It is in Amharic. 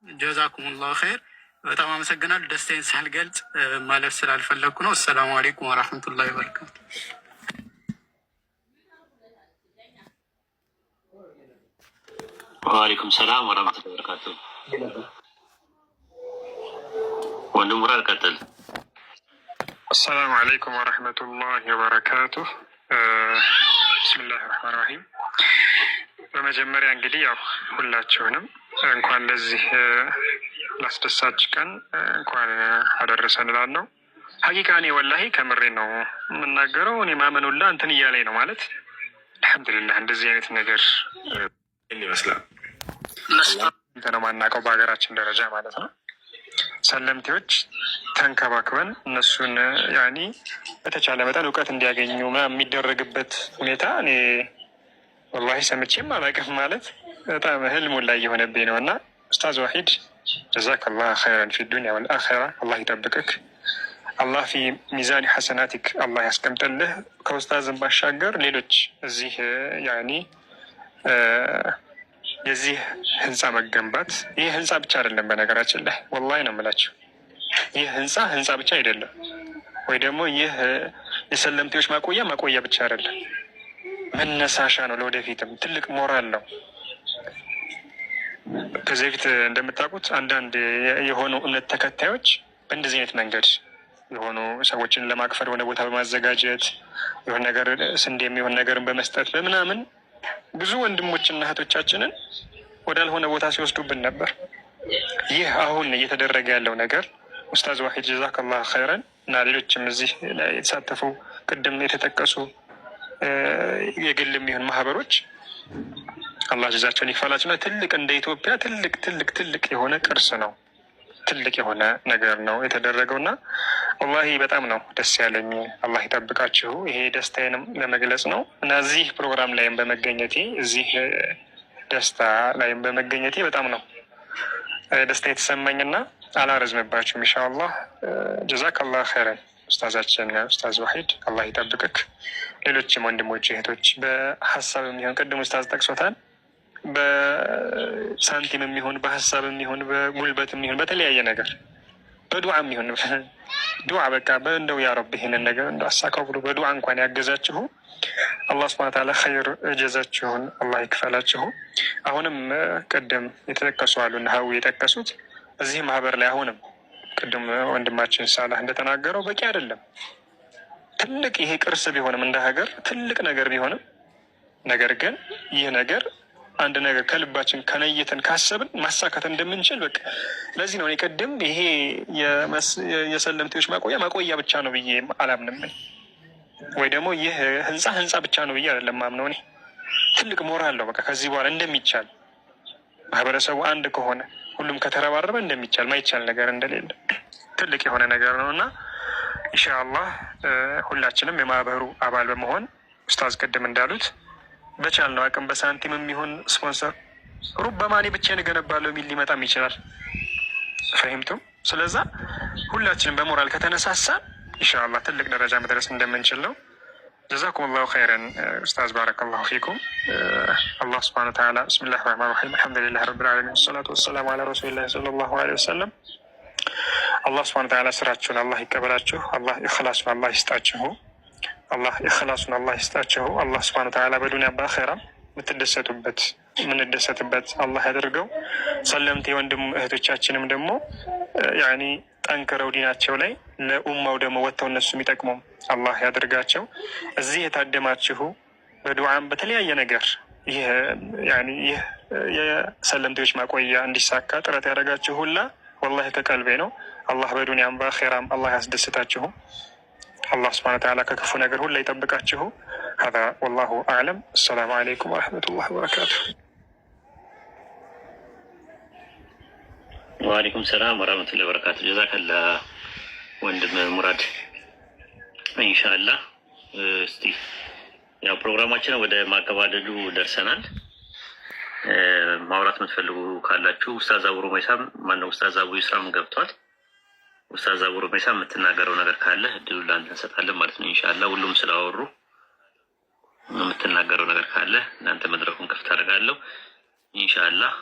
ጀዛኩሙላሁ ኸይር። በጣም አመሰግናለሁ። ደስታዬን ሳልገልጽ ማለፍ ስላልፈለግኩ ነው። አሰላሙ አለይኩም ወራህመቱላሂ ወበረካቱ። ወአለይኩም ሰላም ወራህመቱላሂ ወበረካቱ። ወንድም ሙራድ ቀጥል። አሰላሙ አለይኩም ወረህመቱላሂ ወበረካቱ። ብስሚላህ ራህማን ራሂም። በመጀመሪያ እንግዲህ ያው ሁላችሁንም እንኳን ለዚህ ላስደሳች ቀን እንኳን አደረሰን እላለሁ። ሀቂቃ እኔ ወላሂ ከምሬ ነው የምናገረው። እኔ ማመኑላ እንትን እያለኝ ነው ማለት አልሐምዱሊላህ። እንደዚህ አይነት ነገር ይመስላል ነው ማናውቀው በሀገራችን ደረጃ ማለት ነው። ሰለምቴዎች ተንከባክበን እነሱን ያኒ በተቻለ መጠን እውቀት እንዲያገኙ የሚደረግበት ሁኔታ እኔ ወላሂ ሰምቼም አላውቅም ማለት በጣም ህልሙን ላይ የሆነብኝ ነው። እና ኡስታዝ ዋሂድ ጀዛከላህ ኸይረን ፊ ዱንያ ወልአኺራ፣ አላህ ይጠብቅክ፣ አላህ ፊ ሚዛኒ ሐሰናቲክ አላህ ያስቀምጥልህ። ከኡስታዝን ባሻገር ሌሎች እዚህ ያኒ የዚህ ህንፃ መገንባት ይህ ህንፃ ብቻ አይደለም። በነገራችን ላይ ወላሂ ነው የምላቸው ይህ ህንፃ ብቻ አይደለም፣ ወይ ደግሞ ይህ የሰለምቴዎች ማቆያ ብቻ አይደለም። መነሳሻ ነው፣ ለወደፊትም ትልቅ ሞራል ነው። ከዚህ በፊት እንደምታውቁት አንዳንድ የሆኑ እምነት ተከታዮች በእንደዚህ አይነት መንገድ የሆኑ ሰዎችን ለማክፈር የሆነ ቦታ በማዘጋጀት የሆነ ነገር ስንዴ የሚሆን ነገርን በመስጠት በምናምን ብዙ ወንድሞችና እህቶቻችንን ወዳልሆነ ቦታ ሲወስዱብን ነበር። ይህ አሁን እየተደረገ ያለው ነገር ኡስታዝ ዋሂድ ጀዛከላህ ኸይረን እና ሌሎችም እዚህ ላይ የተሳተፉ ቅድም የተጠቀሱ የግል የሚሆን ማህበሮች አላህ ጀዛቸውን ይክፈላቸው። ትልቅ እንደ ኢትዮጵያ ትልቅ የሆነ ቅርስ ነው፣ ትልቅ የሆነ ነገር ነው የተደረገው እና ወላሂ በጣም ነው ደስ ያለኝ። አላህ ይጠብቃችሁ። ይሄ ደስታዬንም ለመግለጽ ነው እና እዚህ ፕሮግራም ላይም በመገኘቴ እዚህ ደስታ ላይም በመገኘቴ በጣም ነው ደስታ የተሰማኝና አላረዝምባችሁም። ኢንሻአላህ ጀዛከላህ ኸይረን ኡስታዛችን ኡስታዝ ዋሂድ አላህ ይጠብቅክ። ሌሎችም ወንድሞች እህቶች በሀሳብ የሚሆን ቅድም ኡስታዝ ጠቅሶታል፣ በሳንቲም የሚሆን በሀሳብ የሚሆን በጉልበት የሚሆን በተለያየ ነገር በዱዓ የሚሆን ዱዓ በቃ በእንደው ያ ረብ ይሄንን ነገር እንደው አሳካው ብሎ በዱዓ እንኳን ያገዛችሁ አላህ ሱብሓነሁ ወተዓላ ኸይር እጀዛችሁን አላህ ይክፈላችሁ። አሁንም ቅድም የተጠቀሱ አሉ እና ሀዊ የጠቀሱት እዚህ ማህበር ላይ አሁንም ቅድም ወንድማችን ሳላህ እንደተናገረው በቂ አይደለም። ትልቅ ይሄ ቅርስ ቢሆንም እንደ ሀገር ትልቅ ነገር ቢሆንም ነገር ግን ይህ ነገር አንድ ነገር ከልባችን ከነየትን ካሰብን ማሳካት እንደምንችል በቃ ለዚህ ነው እኔ ቅድም ይሄ የሰለምቴዎች ማቆያ ብቻ ነው ብዬ አላምንም። ወይ ደግሞ ይህ ህንፃ ብቻ ነው ብዬ አይደለም ማምነው። እኔ ትልቅ ሞራል ነው በቃ ከዚህ በኋላ እንደሚቻል ማህበረሰቡ አንድ ከሆነ ሁሉም ከተረባረበ እንደሚቻል ማይቻል ነገር እንደሌለ ትልቅ የሆነ ነገር ነው እና ኢንሻአላህ ሁላችንም የማህበሩ አባል በመሆን ኡስታዝ ቅድም እንዳሉት በቻልነው አቅም በሳንቲም የሚሆን ስፖንሰር ሩበማ እኔ ብቻዬን እገነባለሁ የሚል ሊመጣም ይችላል። ፈሂምቱም። ስለዛ ሁላችንም በሞራል ከተነሳሳ ኢንሻአላህ ትልቅ ደረጃ መድረስ እንደምንችል ነው። ጀዛኩሙላሁ ኸይረን ኡስታዝ ባረከላሁ ፊኩም። አላህ ሱብሓነሁ ወተዓላ ቢስሚላሂ ረህማኒ ረሂም አልሐምዱሊላሂ ረቢል ዓለሚን ወሰላቱ ወሰላሙ ዐላ ረሱሊላሂ ሰለላሁ ዐለይሂ ወሰለም። አላህ ሱብሓነሁ ወተዓላ ስራችሁን አላህ ይቀበላችሁ። አላህ ኢኽላሱን አላህ ይስጣችሁ። አላህ ኢኽላሱን አላህ ይስጣችሁ። አላህ ሱብሓነሁ ወተዓላ በዱንያ በአኺራም የምንደሰትበት አላህ ያደርገው። ሰለምቴ ወንድም እህቶቻችንም ደግሞ ያኒ ጠንክረው ዲናቸው ላይ ለኡማው ደግሞ ወጥተው እነሱ የሚጠቅሙም አላህ ያደርጋቸው። እዚህ የታደማችሁ በዱዓም በተለያየ ነገር ይህ የሰለምቴዎች ማቆያ እንዲሳካ ጥረት ያደረጋችሁ ሁላ ወላሂ ከቀልቤ ነው። አላህ በዱንያም በአኺራም አላህ ያስደስታችሁ። አላህ ሱብሓነሁ ወተዓላ ከክፉ ነገር ሁላ ይጠብቃችሁ። ሀዛ ወላሁ አዕለም። አሰላሙ አለይኩም ወረሕመቱላሂ ወበረካቱሁ። ወአለይኩም ሰላም ወራህመቱላሂ ወበረካቱ። ጀዛከላ ወንድም ሙራድ። ኢንሻአላህ እስቲ ያው ፕሮግራማችን ወደ ማገባደዱ ደርሰናል። ማውራት የምትፈልጉ ካላችሁ ኡስታዝ አቡሩ መይሳም ማነው ኡስታዝ አቡ ይስራም ገብቷል። ኡስታዝ አቡሩ መይሳም የምትናገረው ነገር ካለ እድሉን ላንተ እንሰጣለን ማለት ነው። ኢንሻአላህ ሁሉም ስላወሩ የምትናገረው ነገር ካለ እናንተ መድረኩን ክፍት አደርጋለሁ ኢንሻአላህ።